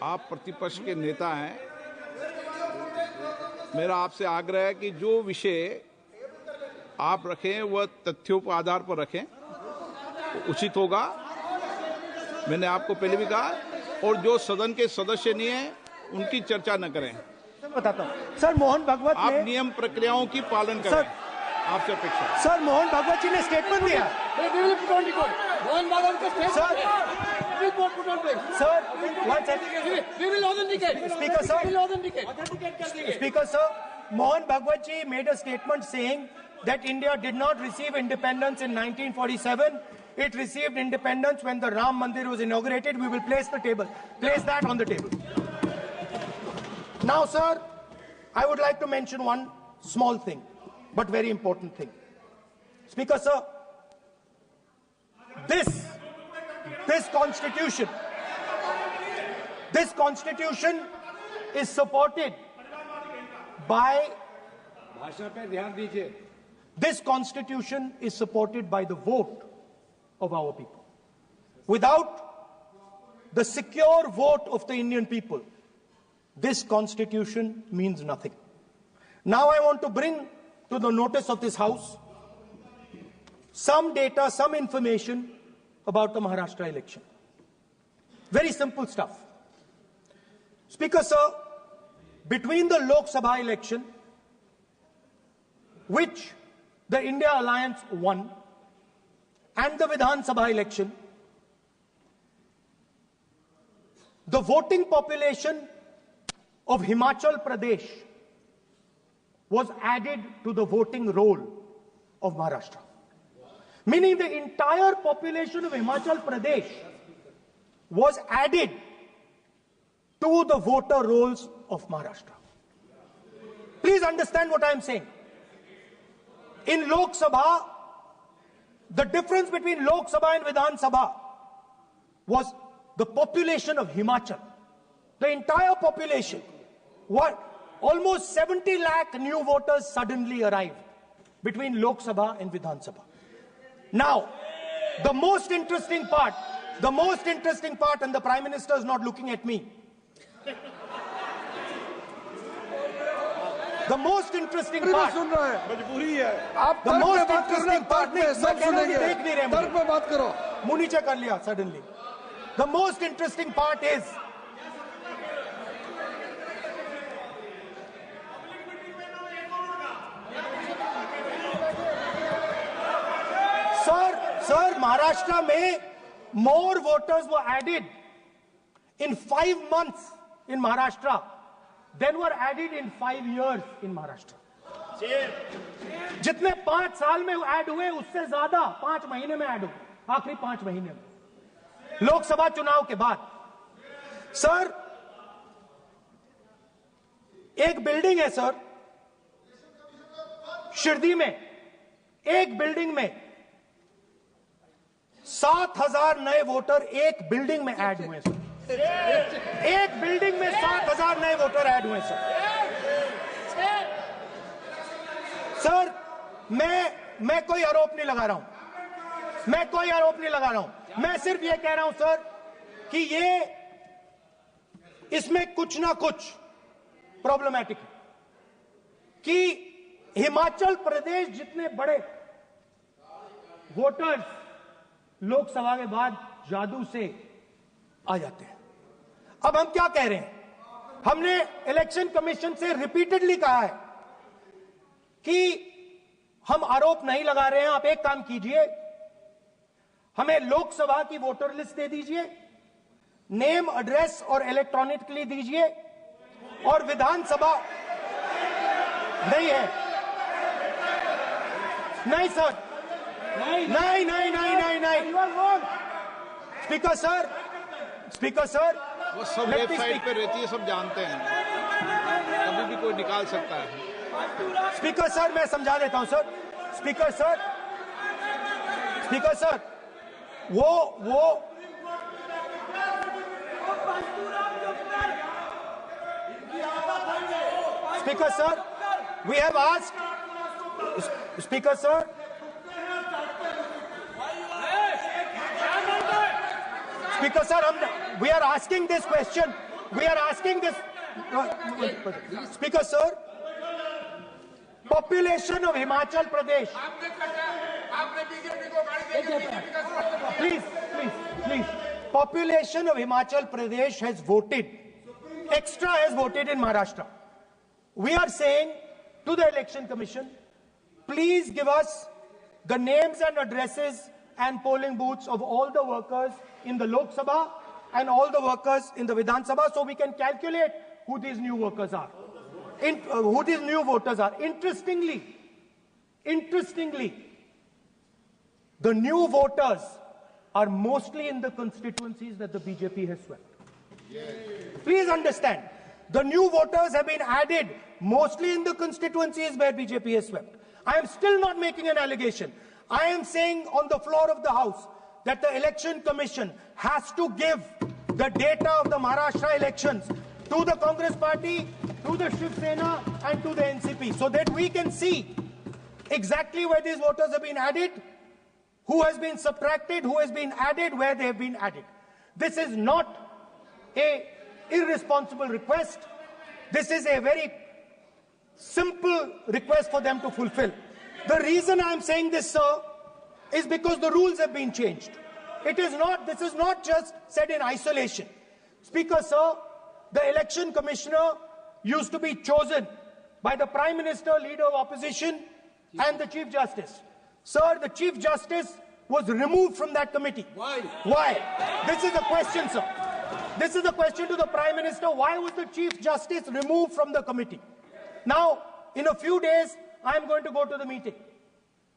आप प्रतिपक्ष के नेता हैं, मेरा आपसे आग्रह है कि जो विषय आप रखें वह तथ्यों के आधार पर रखें, तो उचित होगा। मैंने आपको पहले भी कहा, और जो सदन के सदस्य नहीं है उनकी चर्चा न करें। बताता हूं सर, मोहन भागवत आप नियम प्रक्रियाओं की पालन करें, आपसे अपेक्षा। सर, मोहन भागवत जी ने स्टेटमेंट दिया। मोहन भागवत का statement Speaker sir, Mohan Bhagwat ji made a statement saying that India did not receive independence in 1947. It received independence when the Ram Mandir was inaugurated. We will place that on the table. Now, sir, I would like to mention one small thing, but very important thing. Speaker sir, this constitution is supported by this constitution is supported by the vote of our people. Without the secure vote of the Indian people, this constitution means nothing. Now I want to bring to the notice of this House some data, some information about the Maharashtra election. Very simple stuff. Speaker sir, between the Lok Sabha election, which the India Alliance won, and the Vidhan Sabha election, the voting population of Himachal Pradesh was added to the voting roll of Maharashtra. Meaning the entire population of Himachal Pradesh was added to the voter rolls of Maharashtra. Please understand what I am saying. In Lok Sabha, the difference between Lok Sabha and Vidhan Sabha was the population of Himachal. The entire population. Almost 70 lakh new voters suddenly arrived between Lok Sabha and Vidhan Sabha. Now, the most interesting part, and the Prime Minister is not looking at me. The most interesting part, suddenly. The most interesting part is, Sir, Maharashtra mein more voters were added in 5 months in Maharashtra than were added in 5 years in Maharashtra. जितने 5 साल में add हुए उससे ज्यादा 5 महीने में add हुए, आखिरी 5 महीने में लोकसभा चुनाव के बाद। सर, एक बिल्डिंग है सर शिरडी में, एक बिल्डिंग में 7,000 नए वोटर एक बिल्डिंग में ऐड हुए सर। एक बिल्डिंग में 7,000 नए वोटर ऐड हुए सर। सर, मैं कोई आरोप नहीं लगा रहा हूं, मैं सिर्फ ये कह रहा हूं सर कि इसमें कुछ ना कुछ प्रॉब्लमैटिक है कि हिमाचल प्रदेश जितने बड़े वोटर्स लोकसभा के बाद जादू से आ जाते हैं। अब हम क्या कह रहे हैं, हमने इलेक्शन कमीशन से रिपीटेडली कहा है कि हम आरोप नहीं लगा रहे हैं, आप एक काम कीजिए, हमें लोकसभा की वोटर लिस्ट दे दीजिए, नेम, एड्रेस और इलेक्ट्रॉनिकली दीजिए, और विधानसभा नहीं है। नहीं सर, नहीं। स्पीकर सर, वो सब वेबसाइट पे रहती है, सब जानते हैं, कभी भी कोई निकाल सकता है। स्पीकर सर, मैं समझा देता हूं सर। स्पीकर सर, वो Speaker sir, we have asked. Speaker sir. Speaker sir, we are asking this question. we are asking this. Speaker, sir. Population of Himachal Pradesh. Please. Population of Himachal Pradesh has voted. Extra has voted in Maharashtra. We are saying to the Election Commission, please give us the names and addresses and polling booths of all the workers in the Lok Sabha and all the workers in the Vidhan Sabha, so we can calculate who these new workers are, who these new voters are. Interestingly, the new voters are mostly in the constituencies that the BJP has swept. Please understand, the new voters have been added mostly in the constituencies where BJP has swept. I am still not making an allegation. I am saying on the floor of the House that the Election Commission has to give the data of the Maharashtra elections to the Congress Party, to the Shiv Sena and to the NCP, so that we can see exactly where these voters have been added, who has been subtracted, who has been added, where they have been added. This is not an irresponsible request. This is a very simple request for them to fulfill. The reason I am saying this, sir, is because the rules have been changed. This is not just said in isolation. Speaker, sir, the Election Commissioner used to be chosen by the Prime Minister, Leader of Opposition, and the Chief Justice. Sir, the Chief Justice was removed from that committee. Why? Why? This is the question, sir. This is the question to the Prime Minister. Why was the Chief Justice removed from the committee? Now, in a few days, I am going to go to the meeting.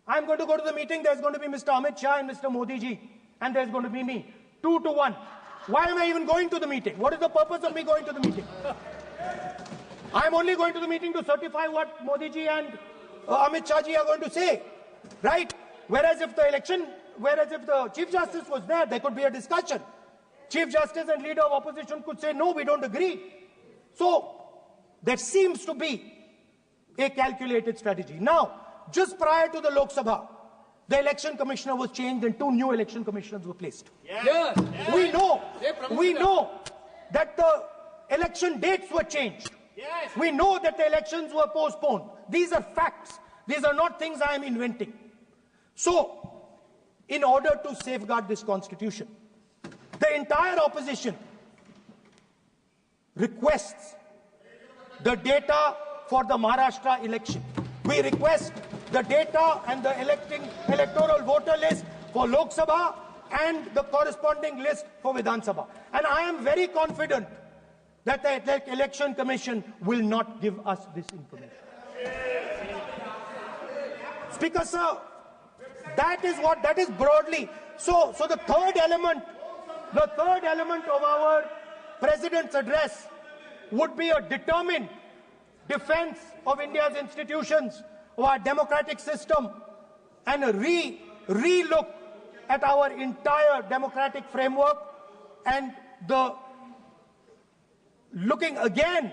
I am going to go to the meeting. There's going to be Mr. Amit Shah and Mr. Modi ji. And there's going to be me. 2-1. Why am I even going to the meeting? What is the purpose of me going to the meeting? I'm only going to the meeting to certify what Modi ji and Amit Shah ji are going to say. Right? Whereas if the Chief Justice was there, there could be a discussion. Chief Justice and Leader of Opposition could say, no, we don't agree. So, there seems to be a calculated strategy. Now, just prior to the Lok Sabha, the Election Commissioner was changed and 2 new Election Commissioners were placed. Yes. We know that the election dates were changed. Yes. We know that the elections were postponed. These are facts. These are not things I am inventing. So, in order to safeguard this constitution, the entire opposition requests the data for the Maharashtra election. We request the data and the electoral voter list for Lok Sabha and the corresponding list for Vidhan Sabha. And I am very confident that the Election Commission will not give us this information. Speaker, sir, that is broadly. So the third element of our President's address would be a determined defense of India's institutions, of our democratic system, and a re-look at our entire democratic framework, and the looking again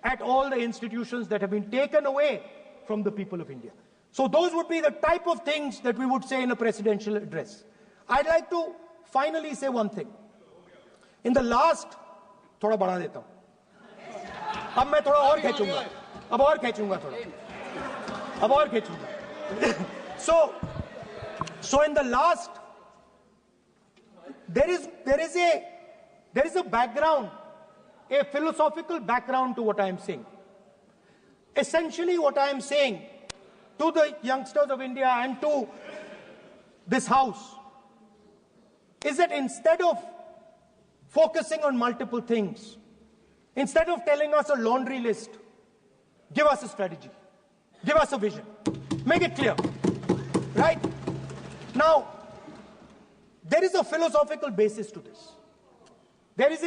at all the institutions that have been taken away from the people of India. So those would be the type of things that we would say in a presidential address. I'd like to finally say one thing. In the last, थोड़ा बढ़ा देता हूँ. अब मैं थोड़ा और खींचूंगा. अब और खींचूंगा थोड़ा. अब और खींचूंगा. So in the last, there is a background, a philosophical background to what I am saying. Essentially, what I am saying to the youngsters of India and to this House is that instead of focusing on multiple things, instead of telling us a laundry list, give us a strategy, give us a vision, make it clear, right? Now, there is a philosophical basis to this. There is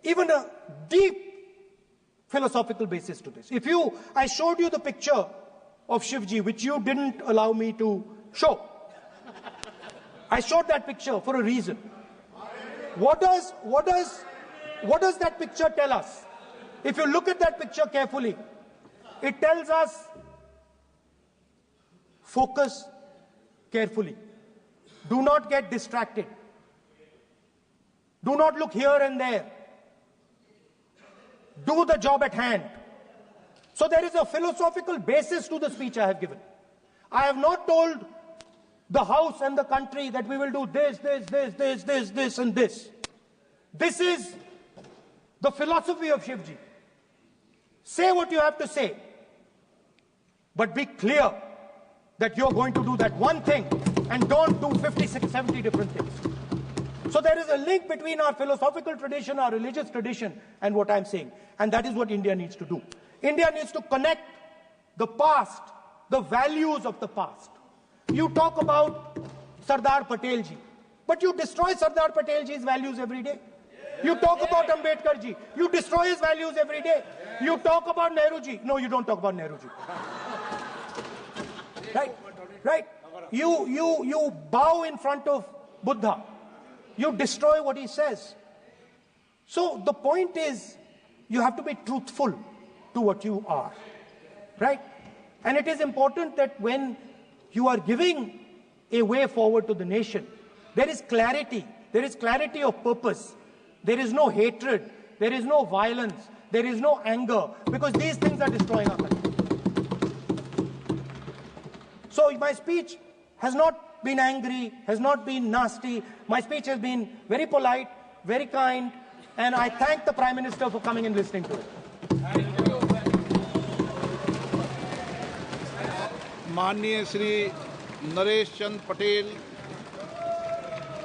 even a deep philosophical basis to this. I showed you the picture of Shivji, which you didn't allow me to show. I showed that picture for a reason. What does that picture tell us? If you look at that picture carefully, it tells us focus carefully. Do not get distracted. Do not look here and there. do the job at hand. So there is a philosophical basis to the speech I have given. I have not told the House and the country that we will do this, and this. This is the philosophy of Shivji. Say what you have to say, but be clear that you're going to do that one thing and don't do 50, 60, 70 different things. So there is a link between our philosophical tradition, our religious tradition, and what I'm saying. And that is what India needs to do. India needs to connect the past, the values of the past. You talk about Sardar Patelji, but you destroy Sardar Patelji's values every day. You talk about Ambedkarji, you destroy his values every day. You talk about Nehruji. No, you don't talk about Nehruji. Right? You bow in front of Buddha. You destroy what he says. So the point is, you have to be truthful to what you are. Right? And it is important that when you are giving a way forward to the nation, there is clarity. There is clarity of purpose. There is no hatred. There is no violence. There is no anger. Because these things are destroying our country. So my speech has not been angry, has not been nasty. My speech has been very polite, very kind, and I thank the Prime Minister for coming and listening to it. माननीय श्री नरेश चंद पटेल